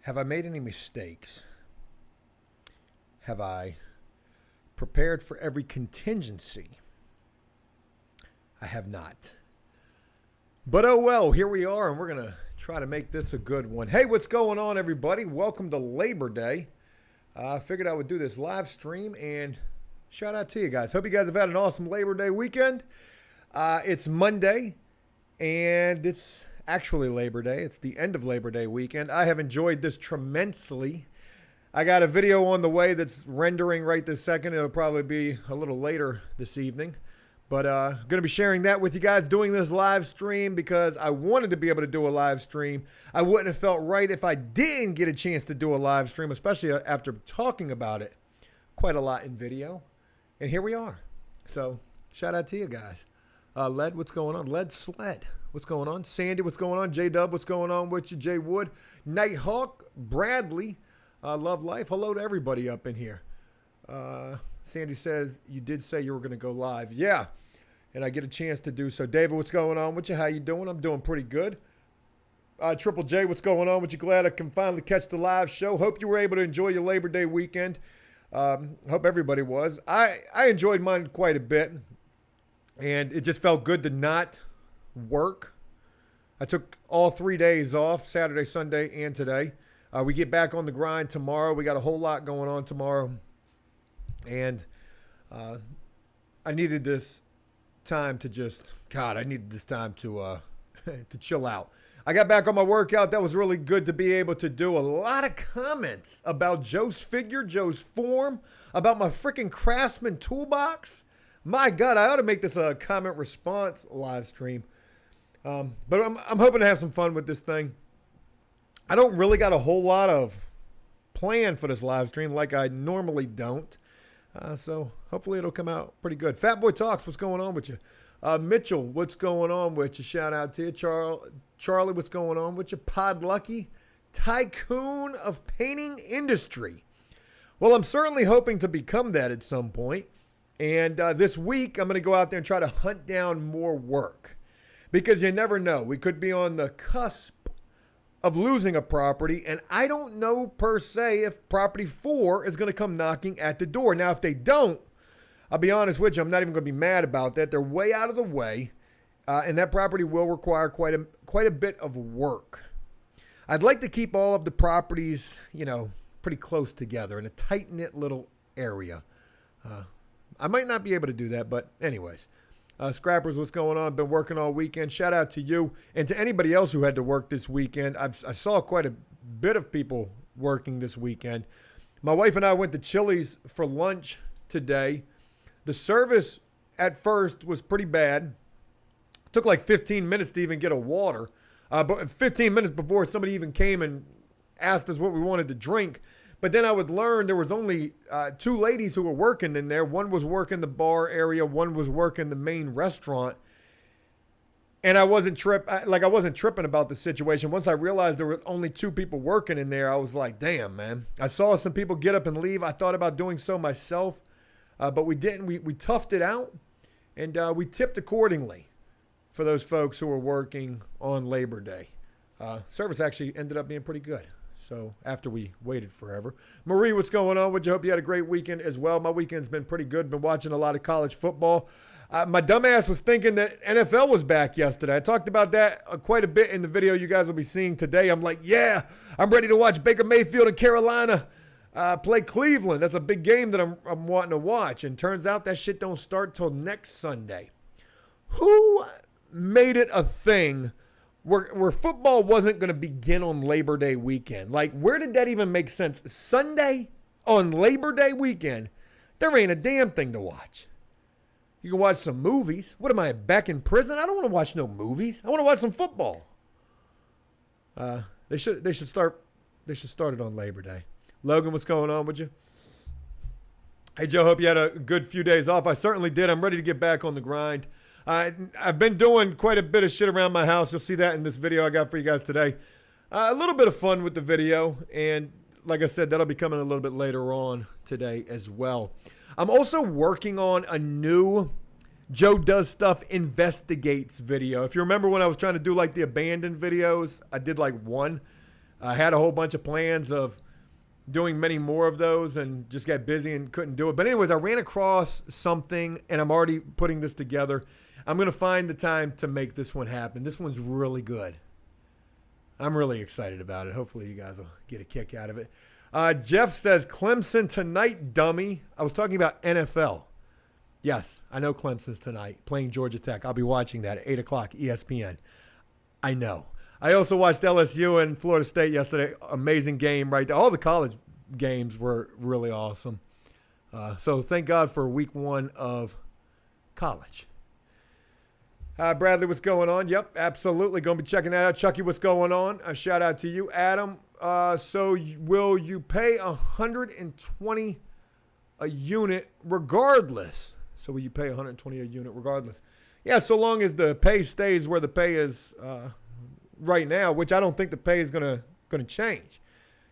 Have I made any mistakes? Have I prepared for every contingency? I have not. But oh well, here we are, and we're going to try to make this a good one. Hey, what's going on, everybody? Welcome to Labor Day. I figured I would do this live stream, and shout out to you guys. Hope you guys have had an awesome Labor Day weekend. It's Monday, and it's actually Labor Day. It's the end of Labor Day weekend. I have enjoyed this tremendously. I got a video on the way that's rendering right this second. It'll probably be a little later this evening. But going to be sharing that with you guys, doing this live stream because I wanted to be able to do a live stream. I wouldn't have felt right if I didn't get a chance to do a live stream, especially after talking about it quite a lot in video. And here we are. So shout out to you guys. Led, what's going on? Led Sled, what's going on? Sandy, what's going on? J-Dub, what's going on with you? Jay Wood, Nighthawk, Bradley, Love Life. Hello to everybody up in here. Sandy says, you did say you were going to go live. Yeah, and I get a chance to do so. David, what's going on with you? How you doing? I'm doing pretty good. Triple J, what's going on with you? Glad I can finally catch the live show. Hope you were able to enjoy your Labor Day weekend. Hope everybody was. I enjoyed mine quite a bit, and it just felt good to not work. I took all 3 days off, Saturday, Sunday, and today. We get back on the grind tomorrow. We got a whole lot going on tomorrow. And I needed this time to just, God, I needed this time to to chill out. I got back on my workout. That was really good to be able to do. A lot of comments about Joe's figure, Joe's form, about my freaking Craftsman toolbox. My God, I ought to make this a comment response live stream. But I'm hoping to have some fun with this thing. I don't really got a whole lot of plan for this live stream like I normally don't. So hopefully it'll come out pretty good. Fat Boy Talks, what's going on with you? Mitchell, what's going on with you? Shout out to you. Charlie, what's going on with you? Pod Lucky, tycoon of painting industry. Well, I'm certainly hoping to become that at some point. And this week, I'm going to go out there and try to hunt down more work. Because you never know. We could be on the cusp of losing a property, and I don't know per se if property 4 is going to come knocking at the door. Now, if they don't, I'll be honest with you, I'm not even going to be mad about that. They're way out of the way, and that property will require quite a bit of work. I'd like to keep all of the properties, pretty close together in a tight-knit little area. I might not be able to do that, but anyways. Scrappers, what's going on? Been working all weekend. Shout out to you and to anybody else who had to work this weekend. I saw quite a bit of people working this weekend. My wife and I went to Chili's for lunch today. The service at first was pretty bad. It took like 15 minutes to even get a water. But 15 minutes before somebody even came and asked us what we wanted to drink. But then I would learn there was only 2 ladies who were working in there. One was working the bar area. One was working the main restaurant. And I wasn't tripping about the situation. Once I realized there were only 2 people working in there, I was like, damn, man. I saw some people get up and leave. I thought about doing so myself, but we didn't. We toughed it out, and we tipped accordingly for those folks who were working on Labor Day. Service actually ended up being pretty good. So after we waited forever. Marie, what's going on? Would you hope you had a great weekend as well? My weekend's been pretty good. Been watching a lot of college football. My dumbass was thinking that NFL was back yesterday. I talked about that quite a bit in the video you guys will be seeing today. I'm like, yeah, I'm ready to watch Baker Mayfield and Carolina play Cleveland. That's a big game that I'm wanting to watch. And turns out that shit don't start till next Sunday. Who made it a thing where football wasn't going to begin on Labor Day weekend? Like, where did that even make sense? Sunday on Labor Day weekend, there ain't a damn thing to watch. You can watch some movies. What am I, back in prison? I don't want to watch no movies. I want to watch some football. They should start it on Labor Day. Logan, what's going on with you? Hey, Joe, hope you had a good few days off. I certainly did. I'm ready to get back on the grind. I've been doing quite a bit of shit around my house. You'll see that in this video I got for you guys today. A little bit of fun with the video. And like I said, that'll be coming a little bit later on today as well. I'm also working on a new Joe Does Stuff Investigates video. If you remember when I was trying to do like the abandoned videos, I did like one. I had a whole bunch of plans of doing many more of those and just got busy and couldn't do it. But anyways, I ran across something and I'm already putting this together. I'm going to find the time to make this one happen. This one's really good. I'm really excited about it. Hopefully you guys will get a kick out of it. Jeff says, Clemson tonight, dummy. I was talking about NFL. Yes, I know Clemson's tonight, playing Georgia Tech. I'll be watching that at 8 o'clock, ESPN. I know. I also watched LSU and Florida State yesterday. Amazing game right there. All the college games were really awesome. So thank God for week 1 of college. Bradley, what's going on? Yep, absolutely. Going to be checking that out. Chucky, what's going on? A shout out to you. Adam, so will you pay $120 a unit regardless? So will you pay $120 a unit regardless? Yeah, so long as the pay stays where the pay is right now, which I don't think the pay is gonna change.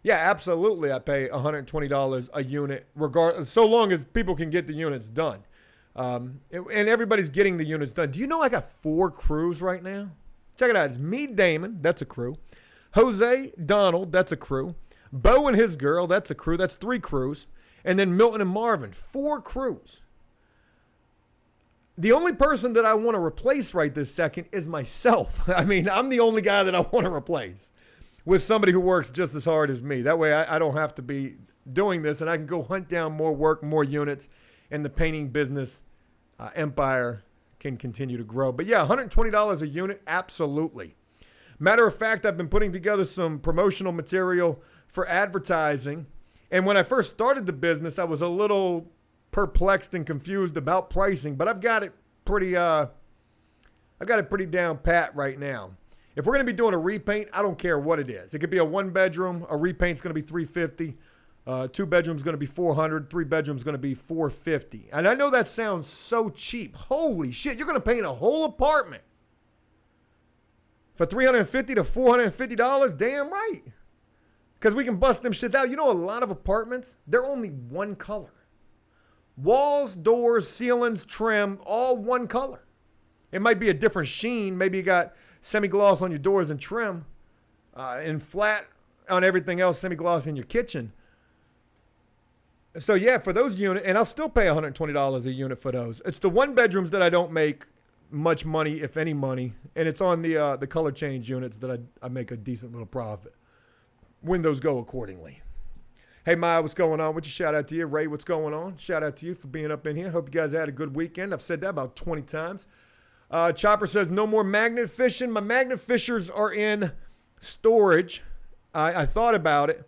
Yeah, absolutely. I pay $120 a unit regardless, so long as people can get the units done. And everybody's getting the units done. Do you know I got 4 crews right now? Check it out. It's me, Damon. That's a crew. Jose, Donald. That's a crew. Bo and his girl. That's a crew. That's 3 crews. And then Milton and Marvin. 4 crews. The only person that I want to replace right this second is myself. I mean, I'm the only guy that I want to replace with somebody who works just as hard as me. That way I don't have to be doing this and I can go hunt down more work, more units, and the painting business empire can continue to grow. But yeah, $120 a unit, absolutely. Matter of fact, I've been putting together some promotional material for advertising. And when I first started the business, I was a little perplexed and confused about pricing, but I've got it pretty down pat right now. If we're going to be doing a repaint, I don't care what it is. It could be a 1-bedroom, a repaint's going to be $350, 2 bedrooms going to be $400, 3 bedrooms going to be $450. And I know that sounds so cheap. Holy shit, you're going to paint a whole apartment for $350 to $450? Damn right. Because we can bust them shits out. You know, a lot of apartments, they're only one color. Walls, doors, ceilings, trim, all one color. It might be a different sheen. Maybe you got semi-gloss on your doors and trim, and flat on everything else, semi-gloss in your kitchen. So yeah, for those units, and I'll still pay $120 a unit for those. It's the 1-bedrooms that I don't make much money, if any money, and it's on the color change units that I make a decent little profit when those go accordingly. Hey, Maya, what's going on? What's your shout out to you? Ray, what's going on? Shout out to you for being up in here. Hope you guys had a good weekend. I've said that about 20 times. Chopper says, no more magnet fishing. My magnet fishers are in storage. I thought about it,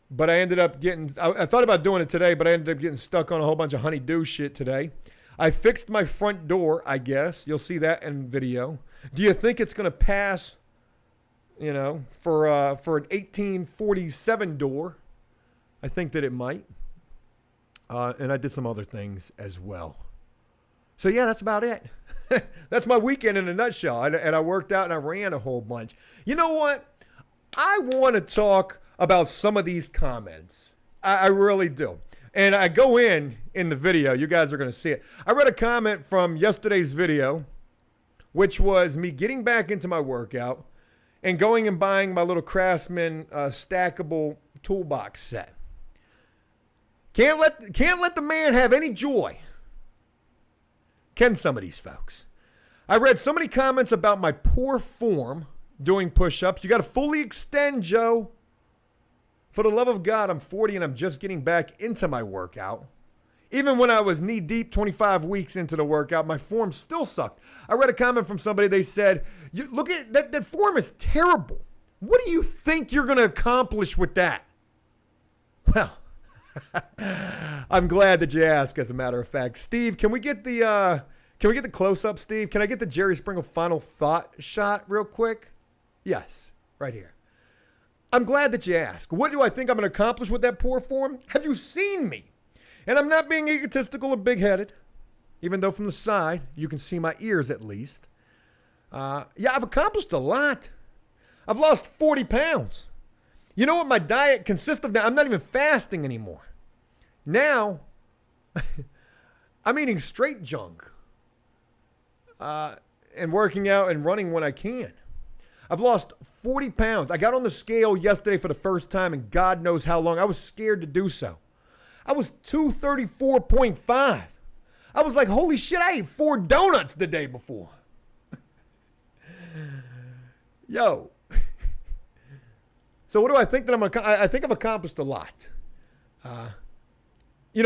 but I ended up I thought about doing it today, but I ended up getting stuck on a whole bunch of honey-do shit today. I fixed my front door, I guess. You'll see that in video. Do you think it's going to pass, for an 1847 door? I think that it might. And I did some other things as well. So, yeah, that's about it. That's my weekend in a nutshell. And I worked out and I ran a whole bunch. You know what? I want to talk about some of these comments. I really do. And I go in the video. You guys are going to see it. I read a comment from yesterday's video, which was me getting back into my workout and going and buying my little Craftsman stackable toolbox set. Can't let the man have any joy. Can some of these folks? I read so many comments about my poor form doing push-ups. You got to fully extend, Joe. For the love of God, I'm 40 and I'm just getting back into my workout. Even when I was knee-deep 25 weeks into the workout, my form still sucked. I read a comment from somebody. They said, look at that form is terrible. What do you think you're going to accomplish with that? Well, I'm glad that you asked, as a matter of fact. Steve, can we get the close-up, Steve? Can I get the Jerry Springer final thought shot real quick? Yes, right here. I'm glad that you asked. What do I think I'm going to accomplish with that poor form? Have you seen me? And I'm not being egotistical or big-headed, even though from the side you can see my ears at least. Yeah, I've accomplished a lot. I've lost 40 pounds. You know what my diet consists of now? I'm not even fasting anymore. Now, I'm eating straight junk and working out and running when I can. I've lost 40 pounds. I got on the scale yesterday for the first time in God knows how long. I was scared to do so. I was 234.5. I was like, holy shit, I ate 4 donuts the day before. Yo. So what do I think that I think I've accomplished a lot.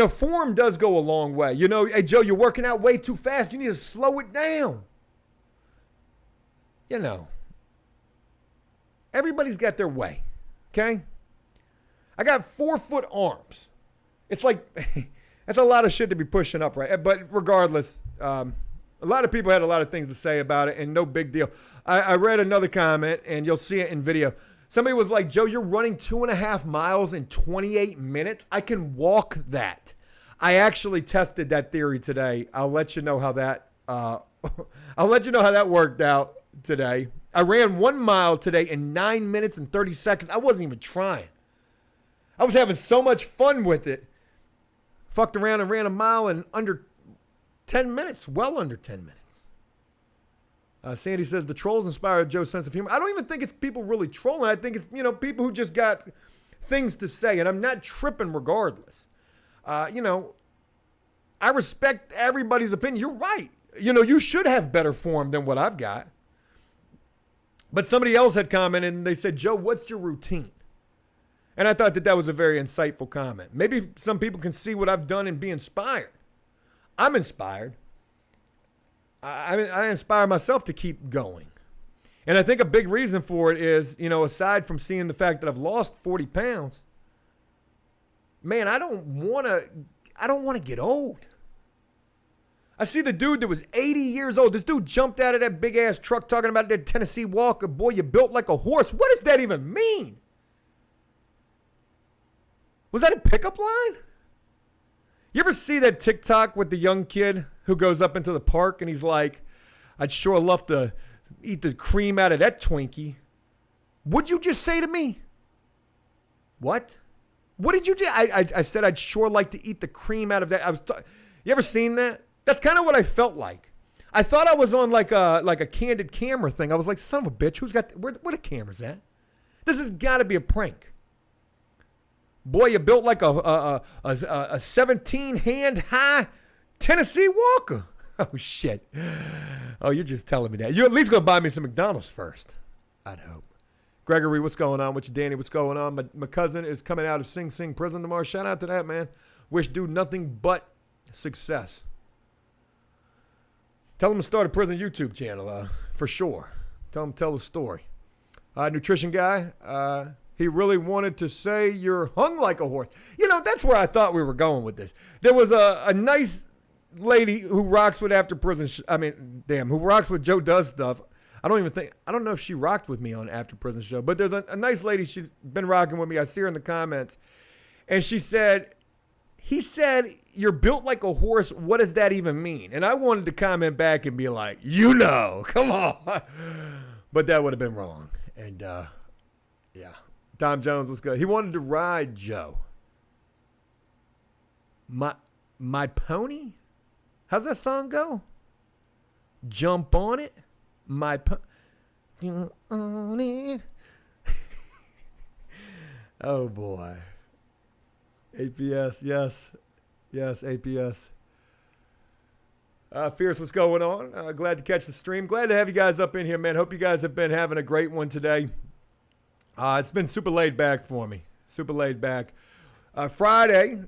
Form does go a long way. Hey, Joe, you're working out way too fast. You need to slow it down. Everybody's got their way, okay? I got 4-foot arms. It's like, that's a lot of shit to be pushing up, right? But regardless, a lot of people had a lot of things to say about it, and no big deal. I read another comment, and you'll see it in video. Somebody was like, Joe, you're running 2.5 miles in 28 minutes? I can walk that. I actually tested that theory today. I'll let you know how that worked out today. I ran 1 mile today in 9 minutes and 30 seconds. I wasn't even trying. I was having so much fun with it. Fucked around and ran a mile in under 10 minutes, well under 10 minutes. Sandy says, the trolls inspired Joe's sense of humor. I don't even think it's people really trolling. I think it's, people who just got things to say, and I'm not tripping regardless. I respect everybody's opinion. You're right. You should have better form than what I've got. But somebody else had commented, and they said, Joe, what's your routine? And I thought that was a very insightful comment. Maybe some people can see what I've done and be inspired. I'm inspired. I inspire myself to keep going. And I think a big reason for it is, aside from seeing the fact that I've lost 40 pounds, man, I don't want to get old. I see the dude that was 80 years old. This dude jumped out of that big ass truck talking about that Tennessee Walker. Boy, you built like a horse. What does that even mean? Was that a pickup line? You ever see that TikTok with the young kid who goes up into the park and he's like, I'd sure love to eat the cream out of that Twinkie. What'd you just say to me? What? What did you do? I said I'd sure like to eat the cream out of that. You ever seen that? That's kind of what I felt like. I thought I was on like a candid camera thing. I was like, son of a bitch, where the camera's at? This has got to be a prank. Boy, you built like a 17-hand high Tennessee Walker. Oh, shit. Oh, you're just telling me that. You're at least going to buy me some McDonald's first. I'd hope. Gregory, what's going on with you? Danny, what's going on? My cousin is coming out of Sing Sing prison tomorrow. Shout out to that, man. Wish dude nothing but success. Tell him to start a prison YouTube channel, for sure. Tell him to tell the story. Nutrition guy, he really wanted to say you're hung like a horse. That's where I thought we were going with this. There was a nice lady who rocks with After Prison. Who rocks with Joe Does Stuff. I don't know if she rocked with me on After Prison show, but there's a nice lady. She's been rocking with me. I see her in the comments. And she said, he said, you're built like a horse. What does that even mean? And I wanted to comment back and be like, come on. But that would have been wrong. And, yeah. Tom Jones was good. He wanted to ride Joe. My pony? How's that song go? Jump on it. Jump on it. Oh, boy. APS, yes. Yes, APS. Fierce, what's going on? Glad to catch the stream. Glad to have you guys up in here, man. Hope you guys have been having a great one today. It's been super laid back for me. Super laid back. Friday,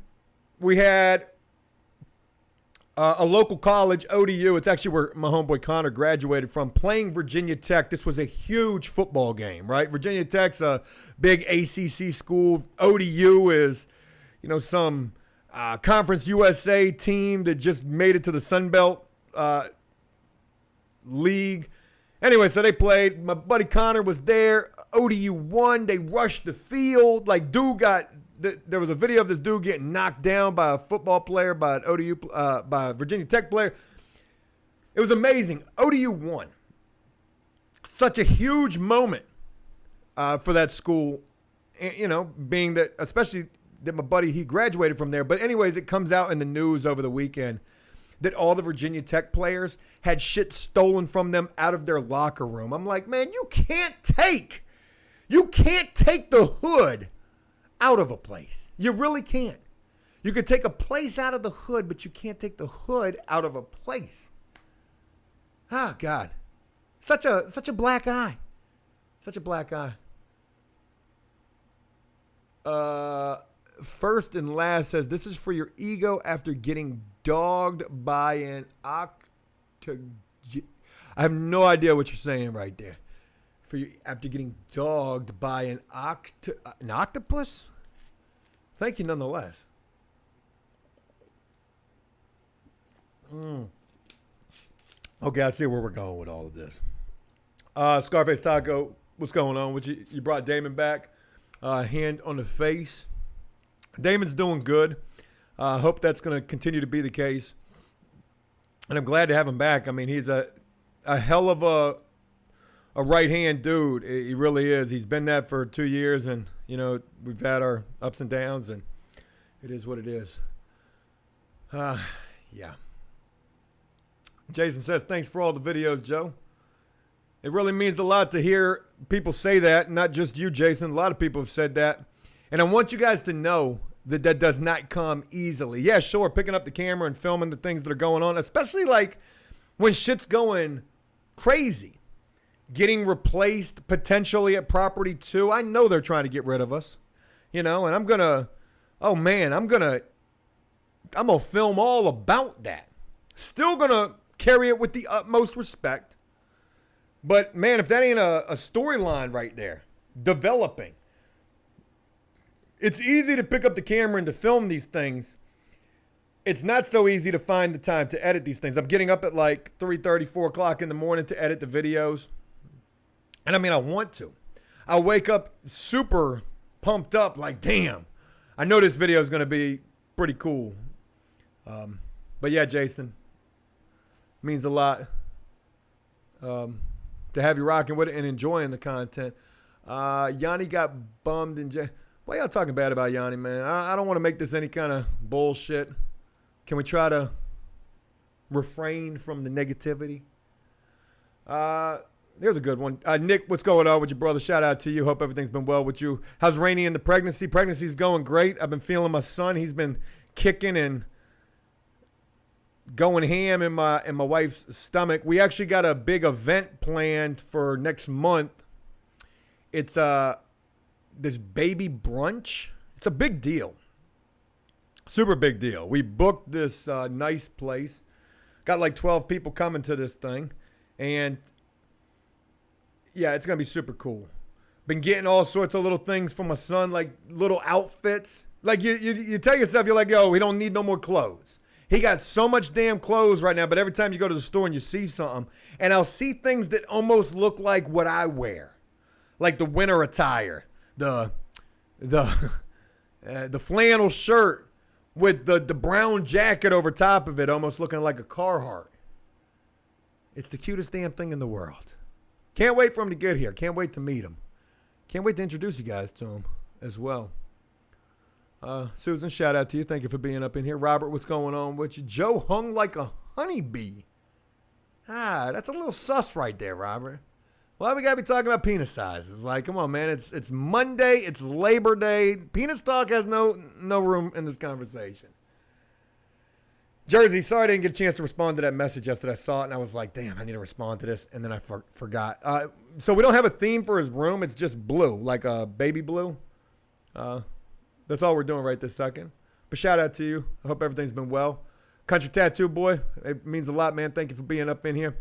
we had a local college, ODU. It's actually where my homeboy Connor graduated from, playing Virginia Tech. This was a huge football game, right? Virginia Tech's a big ACC school. ODU is, some Conference USA team that just made it to the Sun Belt League. Anyway, so they played. My buddy Connor was there. ODU won. They rushed the field. There was a video of this dude getting knocked down by a football player, by a Virginia Tech player. It was amazing. ODU won. Such a huge moment for that school, being that, especially that my buddy, he graduated from there. But anyways, it comes out in the news over the weekend that all the Virginia Tech players had shit stolen from them out of their locker room. I'm like, man, you can't take the hood out of a place. You really can't. You could take a place out of the hood, but you can't take the hood out of a place. Oh, God. Such a black eye. Such a black eye. First and last says, this is for your ego after getting dogged by an I have no idea what you're saying right there. For you after getting dogged by an octopus? Thank you nonetheless. Okay, I see where we're going with all of this. Scarface Taco, what's going on with you? You brought Damon back. Hand on the face. Damon's doing good. I hope that's going to continue to be the case. And I'm glad to have him back. I mean, he's a hell of a right-hand dude. He really is. He's been that for 2 years, and, you know, we've had our ups and downs, and it is what it is. Yeah. Jason says, thanks for all the videos, Joe. It really means a lot to hear people say that, not just you, Jason. A lot of people have said that. And I want you guys to know that that does not come easily. Yeah, sure, picking up the camera and filming the things that are going on, especially like when shit's going crazy. Getting replaced potentially at Property 2. I know they're trying to get rid of us, you know, and I'm going to film all about that. Still going to carry it with the utmost respect. But, man, if that ain't a storyline right there, developing. It's easy to pick up the camera and to film these things. It's not so easy to find the time to edit these things. I'm getting up at like 3:30, 4 o'clock in the morning to edit the videos. And, I mean, I want to. I wake up super pumped up like, damn, I know this video is going to be pretty cool. But, yeah, Jason, means a lot. To have you rocking with it and enjoying the content. Yanni got bummed in why y'all talking bad about Yanni, man? I don't want to make this any kind of bullshit. Can we try to refrain from the negativity? There's a good one. Nick, what's going on with your brother? Shout out to you. Hope everything's been well with you. How's Rainey in the pregnancy? Pregnancy's going great. I've been feeling my son. He's been kicking and going ham in my wife's stomach. We actually got a big event planned for next month. It's this baby brunch. It's a big deal. Super big deal. We booked this nice place. Got like 12 people coming to this thing. And yeah, it's going to be super cool. Been getting all sorts of little things for my son, like little outfits. Like you tell yourself, you're like, yo, we don't need no more clothes. He got so much damn clothes right now, but every time you go to the store and you see something, and I'll see things that almost look like what I wear. Like the winter attire, the flannel shirt with the brown jacket over top of it, almost looking like a Carhartt. It's the cutest damn thing in the world. Can't wait for him to get here. Can't wait to meet him. Can't wait to introduce you guys to him as well. Susan, shout out to you. Thank you for being up in here. Robert, what's going on with you? Joe hung like a honeybee. That's a little sus right there, Robert. Why we got to be talking about penis sizes? Like, come on, man. It's Monday. It's Labor Day. Penis talk has no room in this conversation. Jersey, sorry I didn't get a chance to respond to that message yesterday. I saw it, and I was like, damn, I need to respond to this. And then I forgot. So we don't have a theme for his room. It's just blue, like a baby blue. That's all we're doing right this second. But shout out to you. I hope everything's been well. Country Tattoo Boy, it means a lot, man. Thank you for being up in here.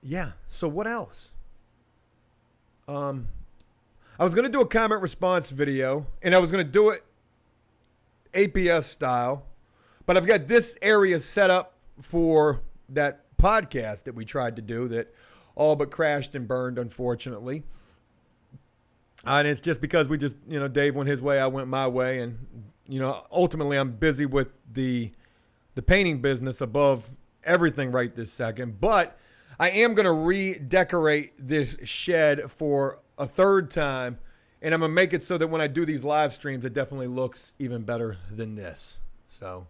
Yeah, so what else? I was going to do a comment response video, and I was going to do it APS style, but I've got this area set up for that podcast that we tried to do that all but crashed and burned, unfortunately. And it's just because we just, Dave went his way, I went my way. And, ultimately I'm busy with the painting business above everything right this second. But I am going to redecorate this shed for a third time And I'm going to make it so that when I do these live streams, it definitely looks even better than this. So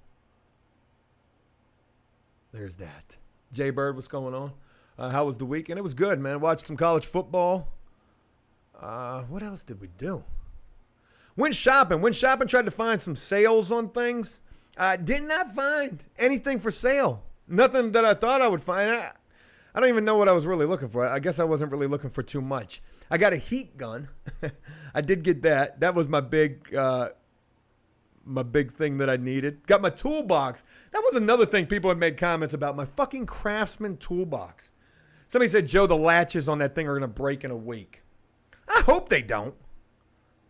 there's that. Jay Bird, what's going on? How was the weekend? It was good, man. Watched some college football. What else did we do? Went shopping. Tried to find some sales on things. Did not find anything for sale. Nothing that I thought I would find. I don't even know what I was really looking for. I guess I wasn't really looking for too much. I got a heat gun. I did get that. That was my big thing that I needed. Got my toolbox. That was another thing people had made comments about. My fucking Craftsman toolbox. Somebody said, Joe, the latches on that thing are going to break in a week. I hope they don't.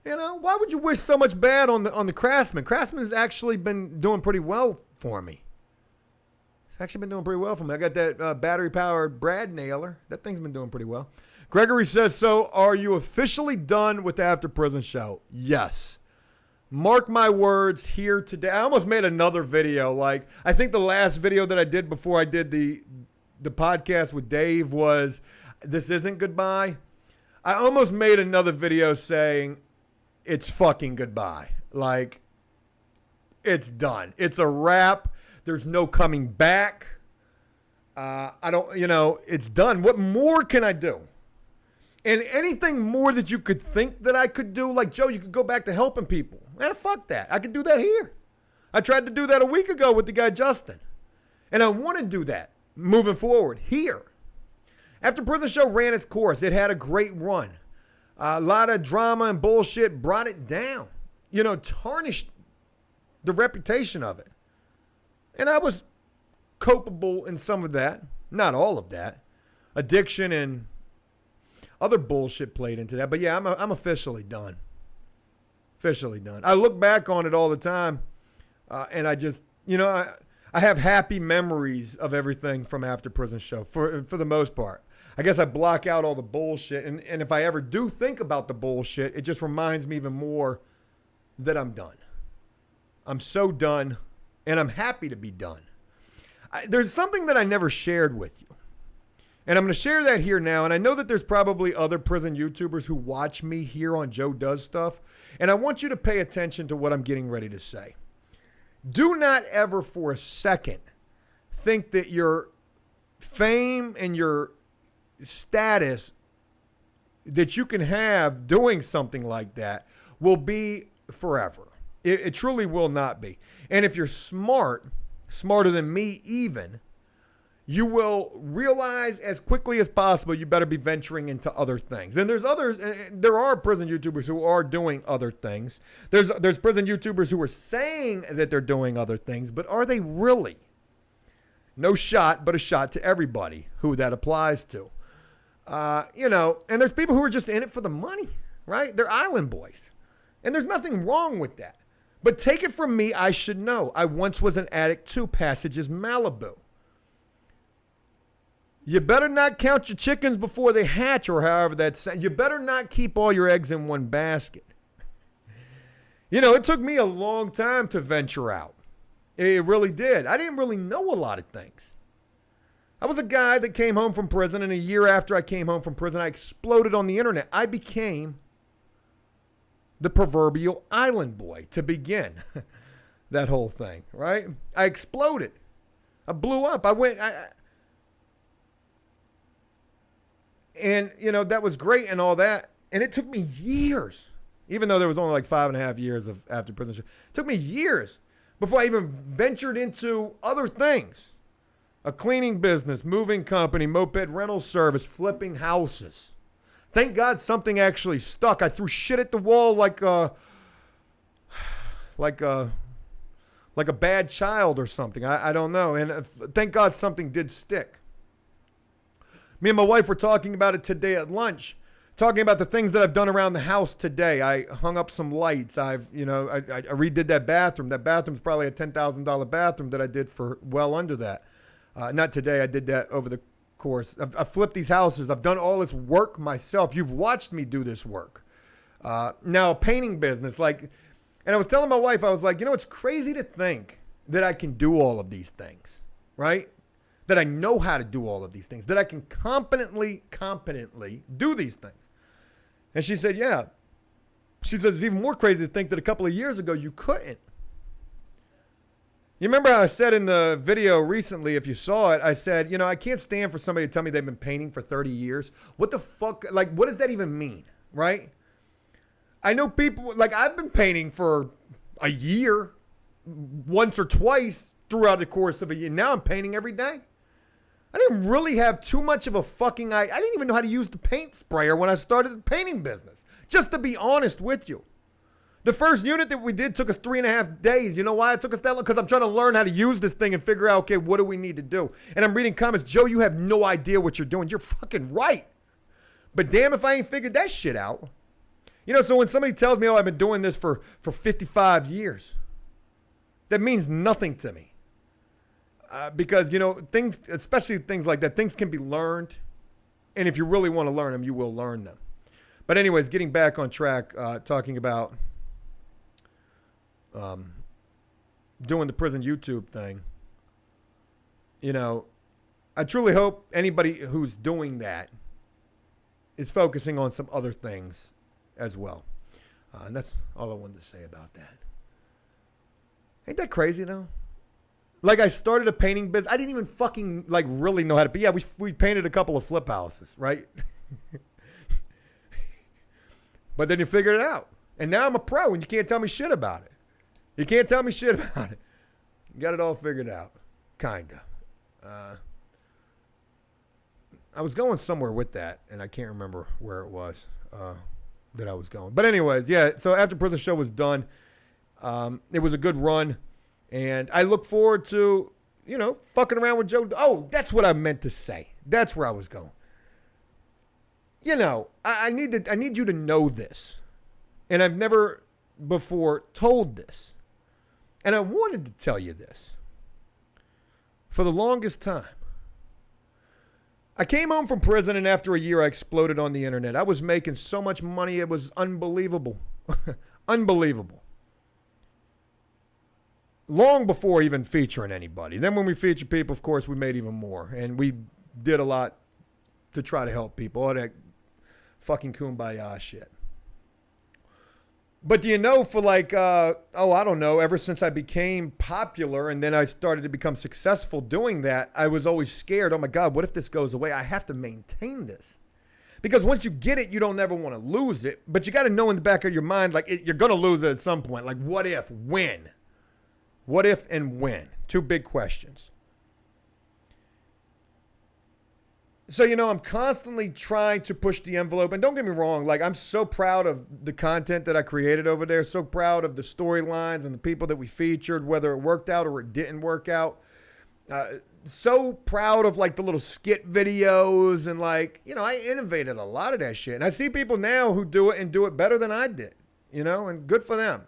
You know, why would you wish so much bad on the Craftsman? Craftsman has actually been doing pretty well for me. It's actually been doing pretty well for me. I got that battery-powered Brad nailer. That thing's been doing pretty well. Gregory says, so are you officially done with the After Prison show? Yes. Mark my words here today. I almost made another video. Like, I think the last video that I did before I did the podcast with Dave was, this isn't goodbye. I almost made another video saying, it's fucking goodbye. Like, it's done. It's a wrap. There's no coming back. It's done. What more can I do? And anything more that you could think that I could do, like, Joe, you could go back to helping people. Fuck that. I could do that here. I tried to do that a week ago with the guy Justin. And I want to do that moving forward here. After Prison Show ran its course, it had a great run. A lot of drama and bullshit brought it down. Tarnished the reputation of it. And I was culpable in some of that. Not all of that. Addiction and other bullshit played into that. But yeah, I'm officially done. Officially done. I look back on it all the time. And I just, I have happy memories of everything from After Prison Show for the most part. I guess I block out all the bullshit. And if I ever do think about the bullshit, it just reminds me even more that I'm done. I'm so done. And I'm happy to be done. There's something that I never shared with you. And I'm going to share that here now. And I know that there's probably other prison YouTubers who watch me here on Joe Does Stuff. And I want you to pay attention to what I'm getting ready to say. Do not ever for a second think that your fame and your status that you can have doing something like that will be forever. It truly will not be. And if you're smarter than me even, you will realize as quickly as possible you better be venturing into other things. And there are prison YouTubers who are doing other things. There's prison YouTubers who are saying that they're doing other things, but are they really? No shot, but a shot to everybody who that applies to. And there's people who are just in it for the money, right? They're island boys. And there's nothing wrong with that. But take it from me, I should know. I once was an addict too. Passages Malibu. You better not count your chickens before they hatch, or however that's. You better not keep all your eggs in one basket. It took me a long time to venture out. It really did. I didn't really know a lot of things. I was a guy that came home from prison, and a year after I came home from prison, I exploded on the internet. I became the proverbial island boy to begin that whole thing, right? I exploded. I blew up. And that was great and all that. And it took me years, even though there was only like 5.5 years of After Prison Show. It took me years before I even ventured into other things. A cleaning business, moving company, moped rental service, flipping houses. Thank God something actually stuck. I threw shit at the wall like a bad child or something. I don't know. And thank God something did stick. Me and my wife were talking about it today at lunch, talking about the things that I've done around the house today. I hung up some lights. I redid that bathroom. That bathroom's probably a $10,000 bathroom that I did for well under that. Not today. I did that over the course. I've flipped these houses. I've done all this work myself. You've watched me do this work. Now, painting business, and I was telling my wife, I was like, it's crazy to think that I can do all of these things, right? That I know how to do all of these things, that I can competently do these things. And she said, yeah, She says it's even more crazy to think that a couple of years ago you couldn't. You remember how I said in the video recently, if you saw it, I said, I can't stand for somebody to tell me they've been painting for 30 years. What the fuck? Like, what does that even mean? Right? I know people, like, I've been painting for a year, once or twice throughout the course of a year. Now I'm painting every day. I didn't really have too much of a fucking, I didn't even know how to use the paint sprayer when I started the painting business. Just to be honest with you. The first unit that we did took us 3.5 days. You know why it took us that long? Because I'm trying to learn how to use this thing and figure out, okay, what do we need to do? And I'm reading comments, Joe, you have no idea what you're doing. You're fucking right. But damn if I ain't figured that shit out. So when somebody tells me, I've been doing this for 55 years, that means nothing to me. Because, things, especially things like that, things can be learned. And if you really want to learn them, you will learn them. But anyways, getting back on track, talking about doing the prison YouTube thing. I truly hope anybody who's doing that is focusing on some other things as well. And that's all I wanted to say about that. Ain't that crazy though? Like I started a painting business. I didn't even fucking like really know how to paint. Yeah, we painted a couple of flip houses, right? But then you figured it out. And now I'm a pro and you can't tell me shit about it. You can't tell me shit about it. You got it all figured out. Kinda. I was going somewhere with that and I can't remember where it was that I was going. But anyways, yeah, so after Prison Show was done, it was a good run. And I look forward to, fucking around with Joe. Oh, that's what I meant to say. That's where I was going. I need you to know this. And I've never before told this. And I wanted to tell you this. For the longest time. I came home from prison and after a year I exploded on the internet. I was making so much money. It was unbelievable. Unbelievable. Long before even featuring anybody. Then when we featured people, of course, we made even more. And we did a lot to try to help people. All that fucking kumbaya shit. But do you know for like, I don't know, ever since I became popular and then I started to become successful doing that, I was always scared. Oh my God, what if this goes away? I have to maintain this. Because once you get it, you don't ever want to lose it. But you got to know in the back of your mind, like you're going to lose it at some point. Like what if, when? What if and when? Two big questions. So, I'm constantly trying to push the envelope. And don't get me wrong, like I'm so proud of the content that I created over there. So proud of the storylines and the people that we featured, whether it worked out or it didn't work out. So proud of like the little skit videos and like, I innovated a lot of that shit. And I see people now who do it and do it better than I did, and good for them.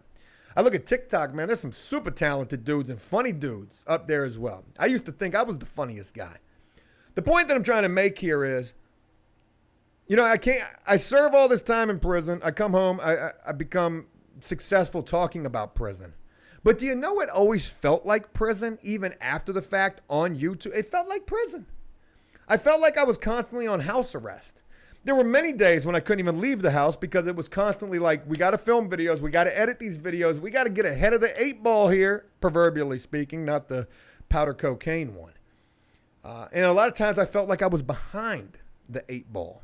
I look at TikTok, man, there's some super talented dudes and funny dudes up there as well. I used to think I was the funniest guy. The point that I'm trying to make here is, I serve all this time in prison. I come home, I become successful talking about prison. But do you know it always felt like prison, even after the fact on YouTube? It felt like prison. I felt like I was constantly on house arrest. There were many days when I couldn't even leave the house because it was constantly like, we got to film videos, we got to edit these videos, we got to get ahead of the 8-ball here, proverbially speaking, not the powder cocaine one. And a lot of times I felt like I was behind the 8-ball.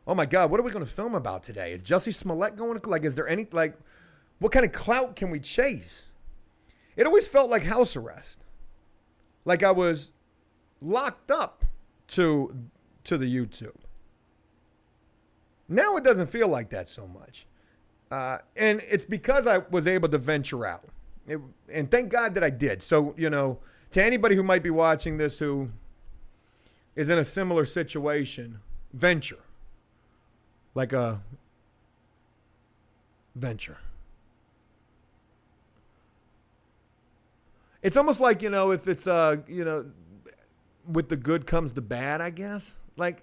Oh my God, what are we going to film about today? Is Jussie Smollett going to, like, is there any, like, what kind of clout can we chase? It always felt like house arrest. Like I was locked up to the YouTube. Now it doesn't feel like that so much. And it's because I was able to venture out. And thank God that I did. So, to anybody who might be watching this who is in a similar situation, venture. Like a venture. It's almost like, if it's, with the good comes the bad, I guess. Like,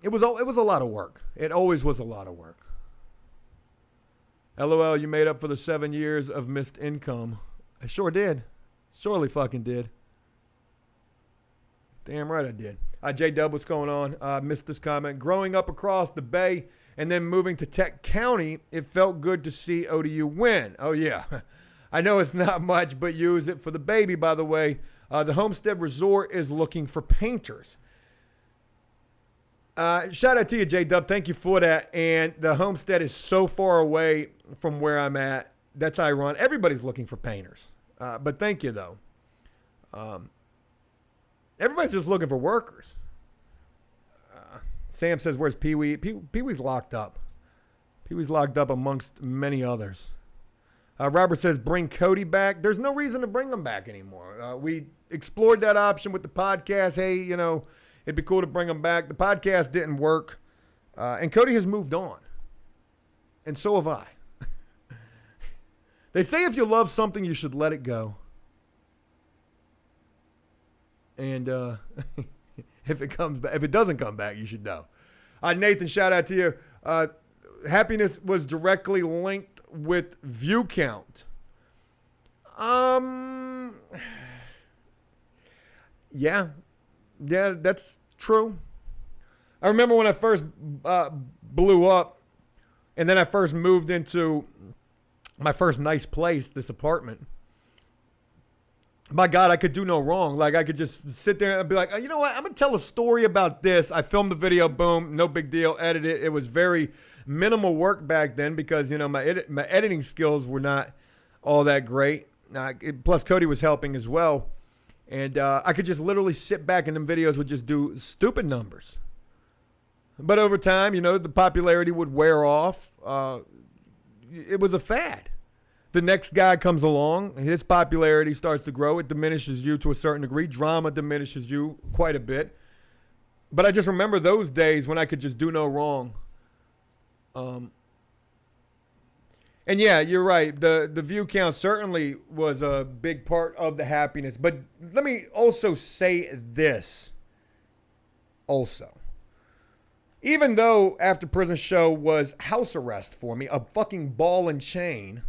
it was a lot of work. It always was a lot of work. LOL, you made up for the 7 years of missed income. I sure did. Surely fucking did. Damn right I did. J-Dub, what's going on? Missed this comment. Growing up across the bay and then moving to Tech County, it felt good to see ODU win. Oh, yeah. I know it's not much, but use it for the baby, by the way. The Homestead Resort is looking for painters. Shout out to you, J-Dub. Thank you for that. And the Homestead is so far away from where I'm at. That's ironic. Everybody's looking for painters. But thank you, though. Everybody's just looking for workers. Sam says, where's Pee-wee? Pee-wee's locked up. Pee-wee's locked up amongst many others. Robert says, bring Cody back. There's no reason to bring him back anymore. We explored that option with the podcast. Hey, you know, it'd be cool to bring him back. The podcast didn't work. And Cody has moved on. And so have I. They say if you love something, you should let it go. And if it doesn't come back, you should know. Nathan, shout out to you. Happiness was directly linked with view count. Yeah, that's true. I remember when I first blew up, and then I first moved into my first nice place, this apartment. My God, I could do no wrong. Like, I could just sit there and be like, oh, you know what? I'm going to tell a story about this. I filmed the video, boom, no big deal, edit it. It was very minimal work back then because, you know, my editing skills were not all that great. Plus, Cody was helping as well. And I could just literally sit back and them videos would just do stupid numbers. But over time, you know, the popularity would wear off. It was a fad. The next guy comes along, his popularity starts to grow. It diminishes you to a certain degree. Drama diminishes you quite a bit. But I just remember those days when I could just do no wrong. And yeah, you're right. The view count certainly was a big part of the happiness. But let me also say this also. Even though After Prison Show was house arrest for me, a fucking ball and chain,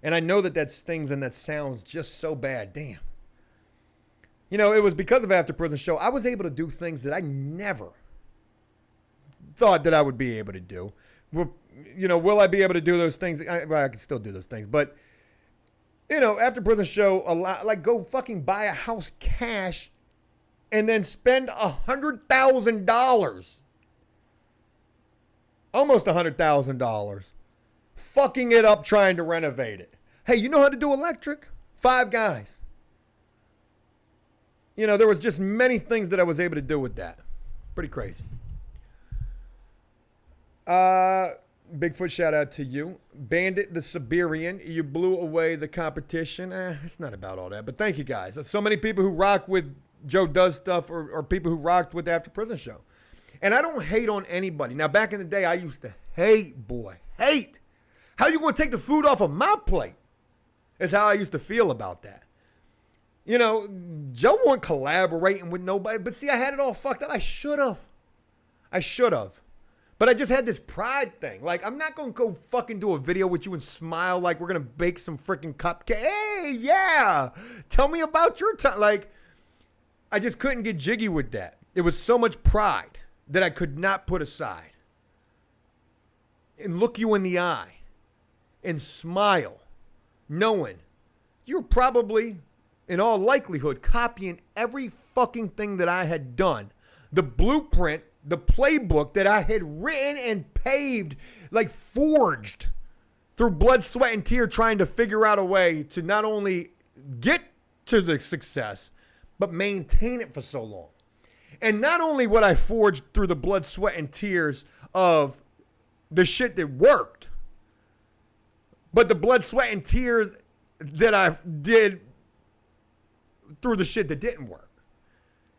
and I know that stings and that sounds just so bad. Damn. You know, it was because of After Prison Show, I was able to do things that I never thought that I would be able to do. You know, will I be able to do those things? I can still do those things. But, you know, After Prison Show, a lot, like go fucking buy a house cash and then spend $100,000. Almost $100,000. Fucking it up trying to renovate it. Hey, you know how to do electric? 5 guys. You know, there was just many things that I was able to do with that. Pretty crazy. Bigfoot, shout out to you. Bandit the Siberian, you blew away the competition. It's not about all that, but thank you guys. So many people who rock with Joe Does Stuff or people who rocked with the After Prison Show. And I don't hate on anybody. Now, back in the day, I used to hate. How you going to take the food off of my plate? Is how I used to feel about that. You know, Joe wasn't collaborating with nobody. But see, I had it all fucked up. I should have. But I just had this pride thing. Like, I'm not going to go fucking do a video with you and smile like we're going to bake some freaking cupcake. Hey, yeah. Tell me about your time. Like, I just couldn't get jiggy with that. It was so much pride that I could not put aside. And look you in the eye. And smile. Knowing you're probably, in all likelihood, copying every fucking thing that I had done. The blueprint, the playbook that I had written and paved, like forged through blood, sweat, and tear, trying to figure out a way to not only get to the success, but maintain it for so long. And not only what I forged through the blood, sweat, and tears of the shit that worked, but the blood, sweat, and tears that I did through the shit that didn't work.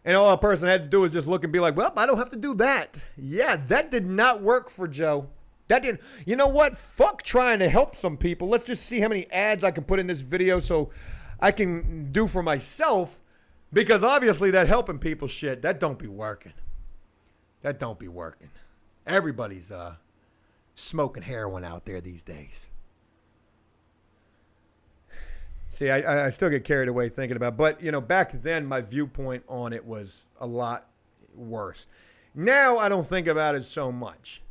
And all a person had to do was just look and be like, well, I don't have to do that. Yeah, that did not work for Joe. That didn't. You know what? Fuck trying to help some people. Let's just see how many ads I can put in this video so I can do for myself. Because obviously that helping people shit, that don't be working. Everybody's smoking heroin out there these days. See, I still get carried away thinking about it. But, you know, back then my viewpoint on it was a lot, worse. Now I don't think about it so much.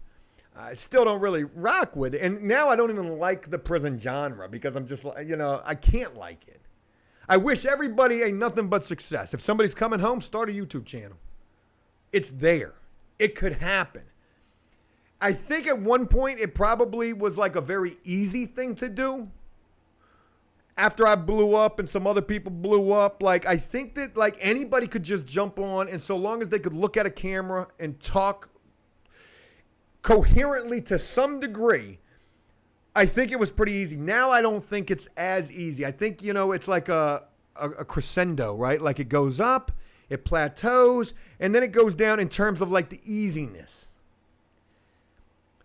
I still don't really rock with it. And now I don't even like the prison genre because I'm just like, I can't like it. I wish everybody ain't nothing but success. If somebody's coming home, start a YouTube channel. It's there. It could happen. I think at one point it probably was like a very easy thing to do. After I blew up and some other people blew up, like I think that like anybody could just jump on, and so long as they could look at a camera and talk coherently to some degree, I think it was pretty easy. Now I don't think it's as easy. I think, it's like a crescendo, right? Like it goes up, it plateaus, and then it goes down in terms of like the easiness.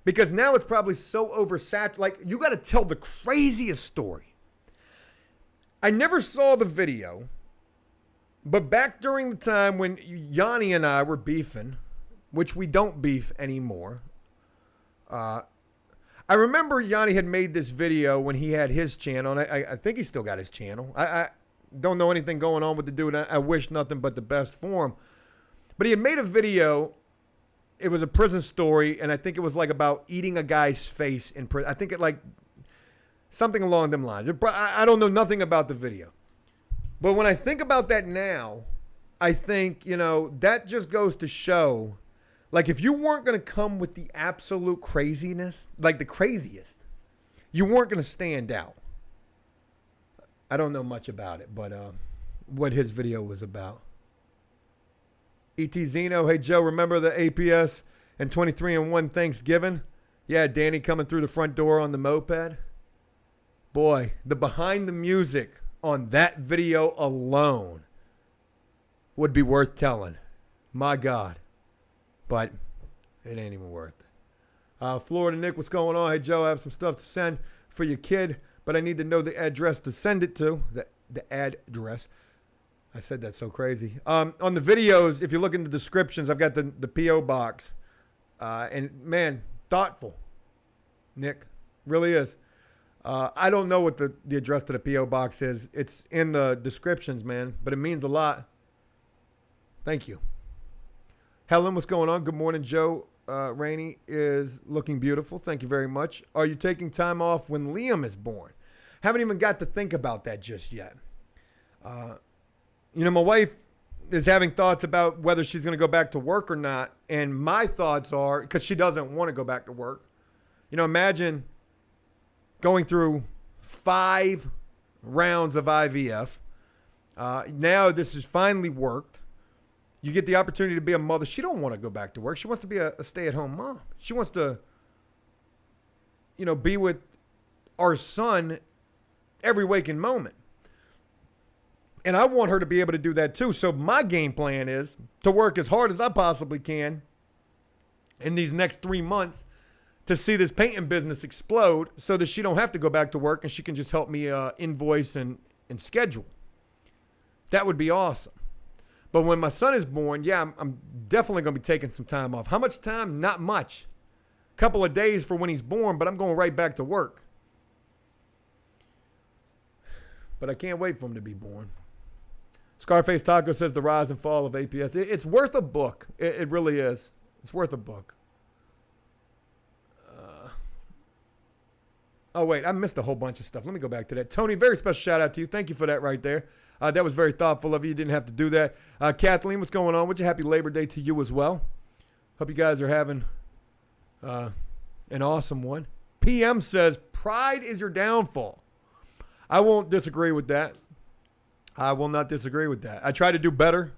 Because now it's probably so oversaturated. Like you got to tell the craziest story. I never saw the video, but back during the time when Yanni and I were beefing, which we don't beef anymore, I remember Yanni had made this video when he had his channel, and I think he still got his channel. I don't know anything going on with the dude. I wish nothing but the best for him. But he had made a video. It was a prison story, and I think it was like about eating a guy's face in prison. I think it like something along them lines. I don't know nothing about the video. But when I think about that now, I think, that just goes to show, like if you weren't going to come with the absolute craziness, like the craziest, you weren't going to stand out. I don't know much about it, but what his video was about. E.T. Zeno, hey Joe, remember the APS and 23-1 Thanksgiving? Yeah, Danny coming through the front door on the moped. Boy, the behind the music on that video alone would be worth telling. My God. But it ain't even worth it. Florida Nick, what's going on? Hey, Joe, I have some stuff to send for your kid, but I need to know the address to send it to. The address. I said that so crazy. On the videos, if you look in the descriptions, I've got the P.O. box. And, man, thoughtful. Nick, really is. I don't know what the address to the P.O. box is. It's in the descriptions, man, but it means a lot. Thank you. Helen, what's going on? Good morning, Joe. Rainey is looking beautiful. Thank you very much. Are you taking time off when Liam is born? Haven't even got to think about that just yet. My wife is having thoughts about whether she's going to go back to work or not. And my thoughts are, because she doesn't want to go back to work. Imagine going through 5 rounds of IVF. Now this has finally worked. You get the opportunity to be a mother. She don't want to go back to work. She wants to be a stay-at-home mom. She wants to, be with our son every waking moment. And I want her to be able to do that too. So my game plan is to work as hard as I possibly can in these next 3 months to see this painting business explode so that she don't have to go back to work and she can just help me invoice and schedule. That would be awesome. But when my son is born, yeah, I'm definitely going to be taking some time off. How much time? Not much. A couple of days for when he's born, but I'm going right back to work. But I can't wait for him to be born. Scarface Taco says the rise and fall of APS. It's worth a book. It really is. It's worth a book. Oh, wait, I missed a whole bunch of stuff. Let me go back to that. Tony, very special shout out to you. Thank you for that right there. That was very thoughtful of you. You didn't have to do that. Kathleen, what's going on? Would you happy Labor Day to you as well? Hope you guys are having an awesome one. PM says, pride is your downfall. I won't disagree with that. I will not disagree with that. I try to do better,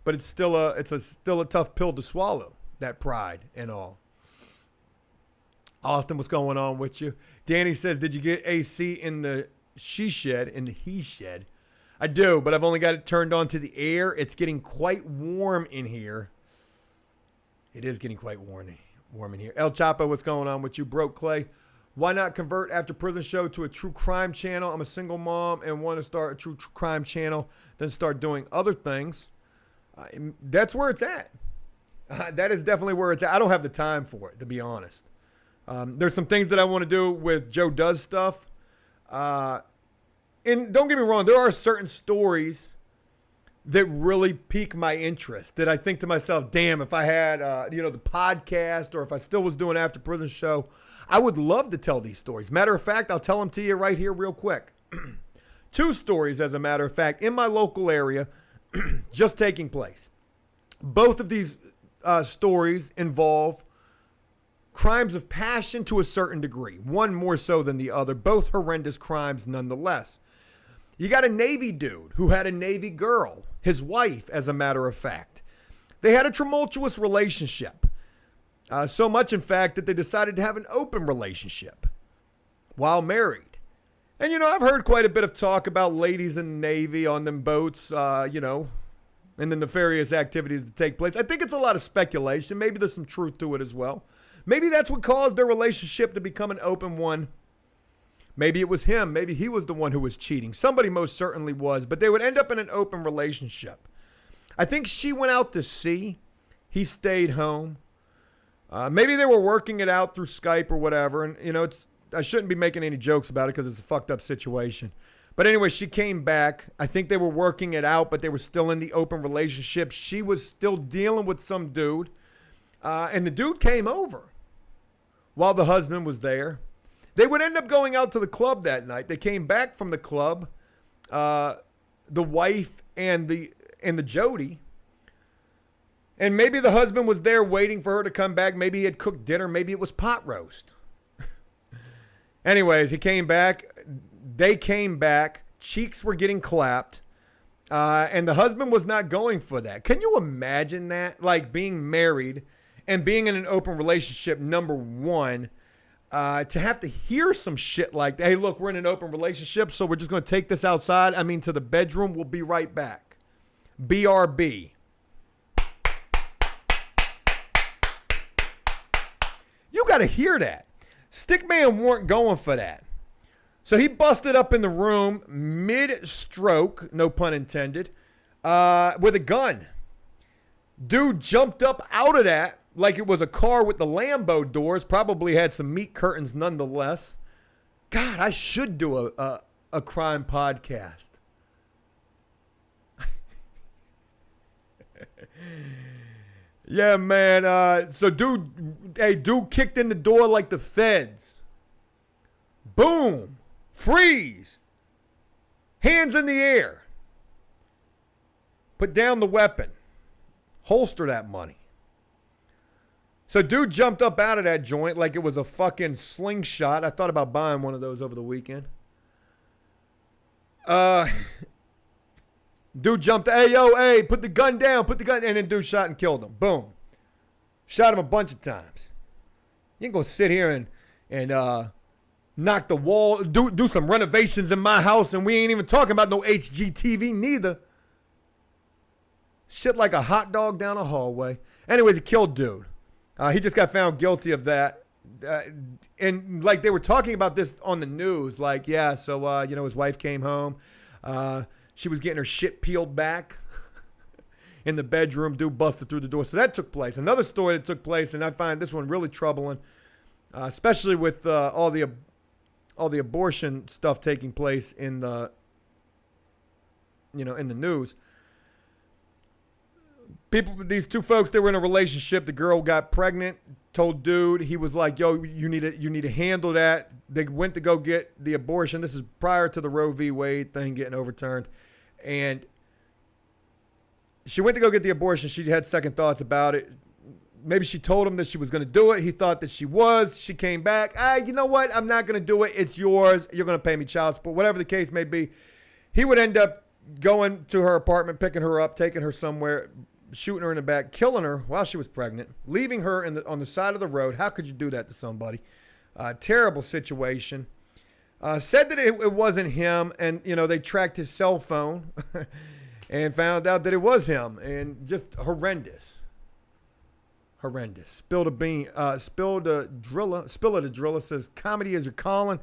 but it's still a tough pill to swallow, that pride and all. Austin, what's going on with you? Danny says, did you get AC in the he shed? I do, but I've only got it turned on to the air. It's getting quite warm in here. It is getting quite warm in here. El Chapo, what's going on with you? Broke Clay. Why not convert After Prison Show to a true crime channel? I'm a single mom and want to start a true crime channel, then start doing other things. That's where it's at. That is definitely where it's at. I don't have the time for it, to be honest. There's some things that I want to do with Joe Does Stuff. And don't get me wrong, there are certain stories that really pique my interest. That I think to myself, damn, if I had, the podcast, or if I still was doing After Prison show, I would love to tell these stories. Matter of fact, I'll tell them to you right here real quick. 2 stories, as a matter of fact, in my local area, just taking place. Both of these stories involve crimes of passion to a certain degree, one more so than the other, both horrendous crimes nonetheless. You got a Navy dude who had a Navy girl, his wife, as a matter of fact. They had a tumultuous relationship, so much, in fact, that they decided to have an open relationship while married. And, I've heard quite a bit of talk about ladies in the Navy on them boats, and the nefarious activities that take place. I think it's a lot of speculation. Maybe there's some truth to it as well. Maybe that's what caused their relationship to become an open one. Maybe it was him. Maybe he was the one who was cheating. Somebody most certainly was. But they would end up in an open relationship. I think she went out to sea. He stayed home. Maybe they were working it out through Skype or whatever. And, I shouldn't be making any jokes about it because it's a fucked up situation. But anyway, she came back. I think they were working it out, but they were still in the open relationship. She was still dealing with some dude. And the dude came over while the husband was there. They would end up going out to the club that night. They came back from the club, the wife and the Jody. And maybe the husband was there waiting for her to come back. Maybe he had cooked dinner. Maybe it was pot roast. Anyways, he came back. They came back. Cheeks were getting clapped. And the husband was not going for that. Can you imagine that? Like being married and being in an open relationship, number one, to have to hear some shit like that. Hey, look, we're in an open relationship, so we're just going to take this outside. To the bedroom. We'll be right back. BRB. You got to hear that. Stickman weren't going for that. So he busted up in the room mid-stroke, no pun intended, with a gun. Dude jumped up out of that like it was a car with the Lambo doors. Probably had some meat curtains nonetheless. God, I should do a crime podcast. Yeah, man. So dude kicked in the door like the feds. Boom. Freeze. Hands in the air. Put down the weapon. Holster that money. So dude jumped up out of that joint like it was a fucking slingshot. I thought about buying one of those over the weekend. Dude jumped, hey, put the gun down, and then dude shot and killed him. Boom. Shot him a bunch of times. You ain't gonna sit here and knock the wall, do some renovations in my house, and we ain't even talking about no HGTV neither. Shit like a hot dog down a hallway. Anyways, he killed dude. He just got found guilty of that. And like they were talking about this on the news, like, yeah, so, his wife came home. She was getting her shit peeled back in the bedroom. Dude busted through the door. So that took place. Another story that took place, and I find this one really troubling, especially with all the abortion stuff taking place in the news. These 2 folks, they were in a relationship. The girl got pregnant, told dude, he was like, yo, you need to handle that. They went to go get the abortion. This is prior to the Roe v. Wade thing getting overturned. And she went to go get the abortion. She had second thoughts about it. Maybe she told him that she was going to do it. He thought that she was. She came back. You know what? I'm not going to do it. It's yours. You're going to pay me child support. Whatever the case may be. He would end up going to her apartment, picking her up, taking her somewhere, shooting her in the back, killing her while she was pregnant, leaving her on the side of the road. How could you do that to somebody? Terrible situation. Said that it wasn't him, and they tracked his cell phone and found out that it was him, and just horrendous. Spill the driller says, comedy is your calling.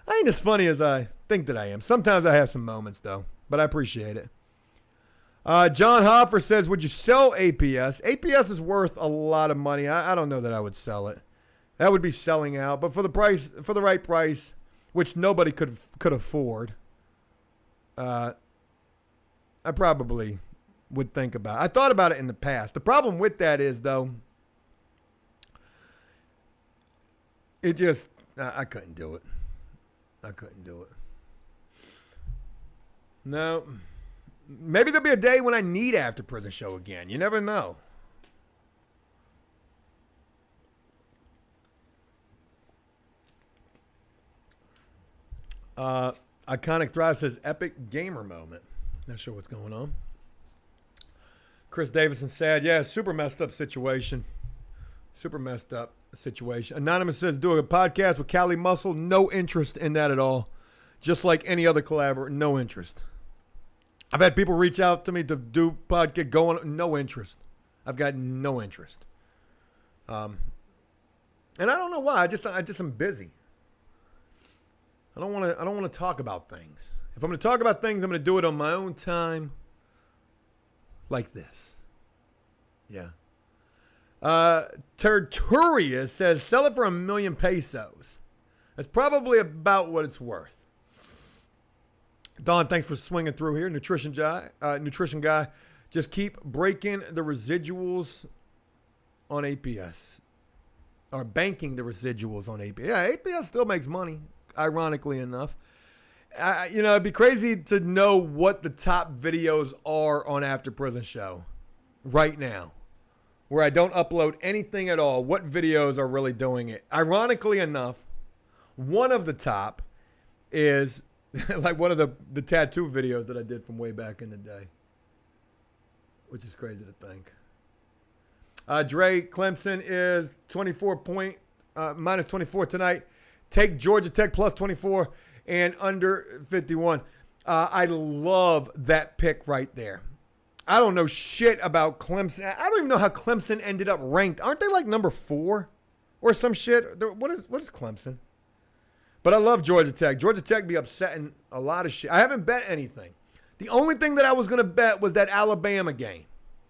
I ain't as funny as I think that I am. Sometimes I have some moments though, but I appreciate it. John Hoffer says, would you sell APS? APS is worth a lot of money. I don't know that I would sell it. That would be selling out, but for the right price, which nobody could afford, I probably would think about. I thought about it in the past. The problem with that is, though, it just, I couldn't do it. I couldn't do it. No. Maybe there'll be a day when I need After Prison Show again. You never know. Iconic Thrive says epic gamer moment. Not sure what's going on. Chris Davison said, yeah, super messed up situation. Super messed up situation. Anonymous says, doing a podcast with Cali Muscle. No interest in that at all. Just like any other collaborator, no interest. I've had people reach out to me to do podcast, going, no interest. I've got no interest. And I don't know why. I just am busy. I don't want to talk about things. If I'm going to talk about things, I'm going to do it on my own time, like this. Yeah. Terturia says, sell it for $1 million pesos. That's probably about what it's worth. Don, thanks for swinging through here. Nutrition guy. Just keep breaking the residuals on APS. Or banking the residuals on APS. Yeah, APS still makes money, ironically enough. It'd be crazy to know what the top videos are on After Prison Show right now, where I don't upload anything at all. What videos are really doing it? Ironically enough, one of the top is like one of the tattoo videos that I did from way back in the day, which is crazy to think. Dre, Clemson is 24 point, minus 24 tonight. Take Georgia Tech plus 24 and under 51. I love that pick right there. I don't know shit about Clemson. I don't even know how Clemson ended up ranked. Aren't they like number 4 or some shit? What is Clemson? But I love Georgia Tech. Georgia Tech be upsetting a lot of shit. I haven't bet anything. The only thing that I was going to bet was that Alabama game.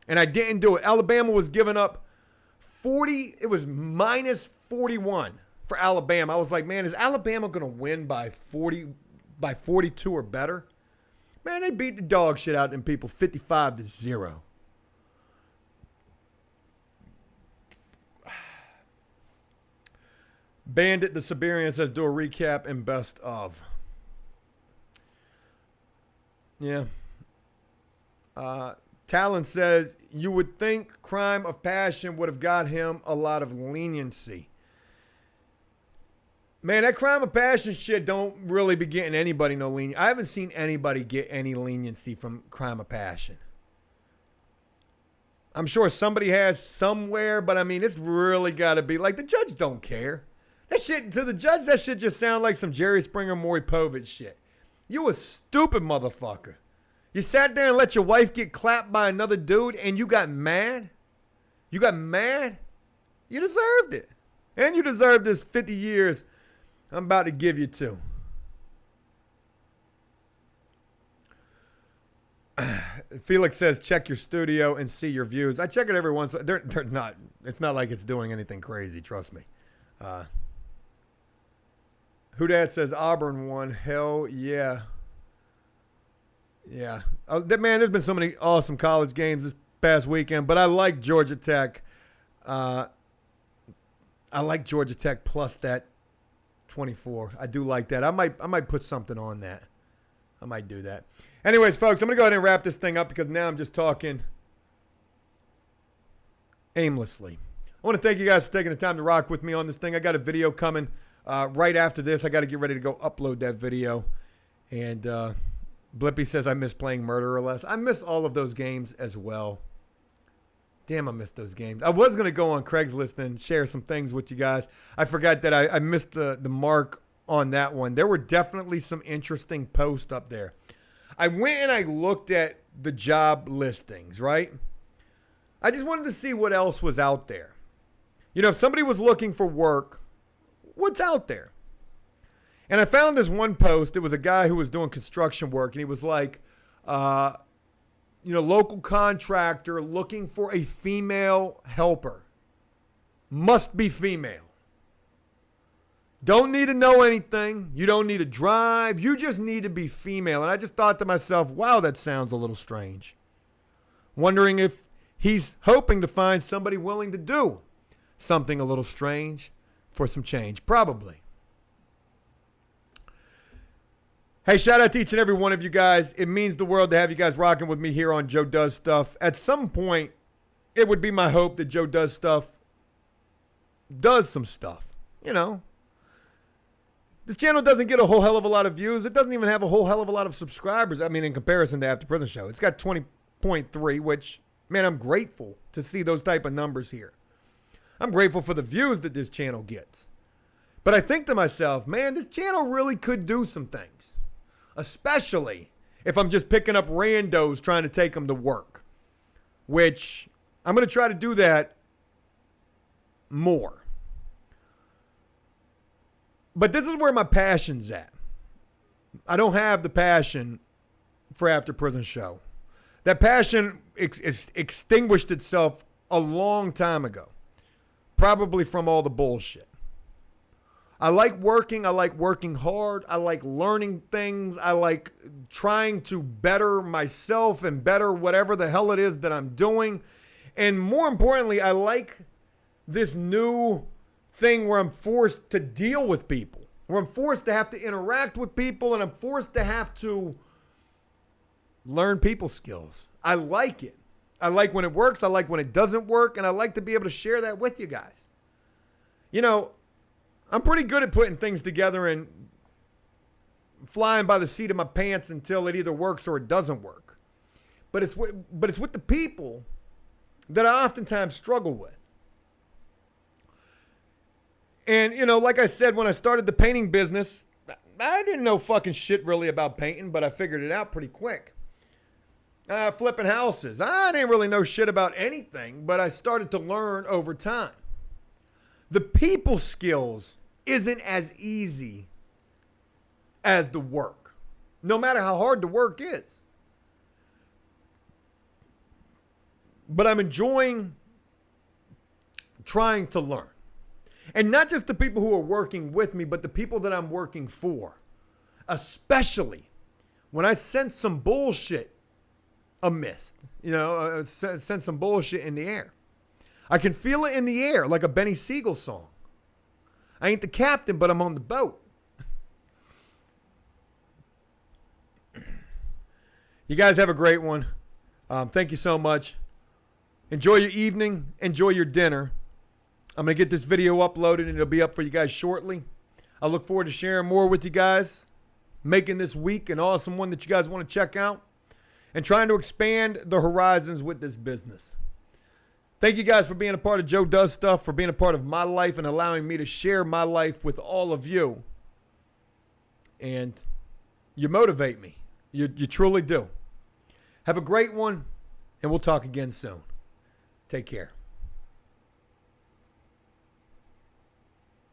And I didn't do it. Alabama was giving up 40. It was minus 41 for Alabama. I was like, man, is Alabama going to win by 42 or better? Man, they beat the dog shit out of them people 55-0. Bandit the Siberian says, do a recap and best of. Yeah. Talon says, you would think crime of passion would have got him a lot of leniency. Man, that crime of passion shit don't really be getting anybody no leniency. I haven't seen anybody get any leniency from crime of passion. I'm sure somebody has somewhere, but I mean, it's really got to be like the judge don't care. That shit, to the judge, that shit just sounds like some Jerry Springer, Maury Povich shit. You a stupid motherfucker. You sat there and let your wife get clapped by another dude and you got mad? You got mad? You deserved it. And you deserve this 50 years I'm about to give you too. Felix says, check your studio and see your views. I check it every once. They're not. It's not like it's doing anything crazy. Trust me. Who Dad says Auburn won. Hell yeah. Yeah. Man, there's been so many awesome college games this past weekend, but I like Georgia Tech. I like Georgia Tech plus that 24. I do like that. I might put something on that. I might do that. Anyways, folks, I'm going to go ahead and wrap this thing up because now I'm just talking aimlessly. I want to thank you guys for taking the time to rock with me on this thing. I got a video coming right after this. I got to get ready to go upload that video. And Blippy says I miss playing Murderer Less. I miss all of those games as well. Damn, I missed those games. I was going to go on Craigslist and share some things with you guys. I forgot that I missed the mark on that one. There were definitely some interesting posts up there. I went and I looked at the job listings, right? I just wanted to see what else was out there. You know, if somebody was looking for work, what's out there? And I found this one post. It was a guy who was doing construction work, and he was like, local contractor looking for a female helper. Must be female. Don't need to know anything. You don't need to drive. You just need to be female. And I just thought to myself, wow, that sounds a little strange. wondering if he's hoping to find somebody willing to do something a little strange for some change. Probably. Hey, shout out to each and every one of you guys. It means the world to have you guys rocking with me here on Joe Does Stuff. At some point, it would be my hope that Joe Does Stuff does some stuff. You know, this channel doesn't get a whole hell of a lot of views. It doesn't even have a whole hell of a lot of subscribers. I mean, in comparison to After Prison Show, it's got 20.3, which, man, I'm grateful to see those type of numbers here. I'm grateful for the views that this channel gets. But I think to myself, man, this channel really could do some things. Especially if I'm just picking up randos trying to take them to work. Which I'm going to try to do that more. But this is where my passion's at. I don't have the passion for After Prison Show. That passion extinguished itself a long time ago. Probably from all the bullshit. I like working. I like working hard. I like learning things. I like trying to better myself and better whatever the hell it is that I'm doing. And more importantly, I like this new thing where I'm forced to deal with people, where I'm forced to have to interact with people, and I'm forced to have to learn people skills. I like it. I like when it works. I like when it doesn't work. And I like to be able to share that with you guys. You know, I'm pretty good at putting things together and flying by the seat of my pants until it either works or it doesn't work. But it's with the people that I oftentimes struggle with. And, you know, like I said, when I started the painting business, I didn't know fucking shit really about painting, but I figured it out pretty quick. Flipping houses. I didn't really know shit about anything, but I started to learn over time. The people skills isn't as easy as the work, no matter how hard the work is. But I'm enjoying trying to learn. And not just the people who are working with me, but the people that I'm working for. Especially when I sense some bullshit amiss, you know, sense some bullshit in the air. I can feel it in the air like a Benny Siegel song. I ain't the captain, but I'm on the boat. You guys have a great one. Thank you so much. Enjoy your evening. Enjoy your dinner. I'm going to get this video uploaded and it'll be up for you guys shortly. I look forward to sharing more with you guys, making this week an awesome one that you guys want to check out, and trying to expand the horizons with this business. Thank you guys for being a part of Joe Does Stuff, for being a part of my life and allowing me to share my life with all of you. And you motivate me. You truly do. Have a great one, and we'll talk again soon. Take care.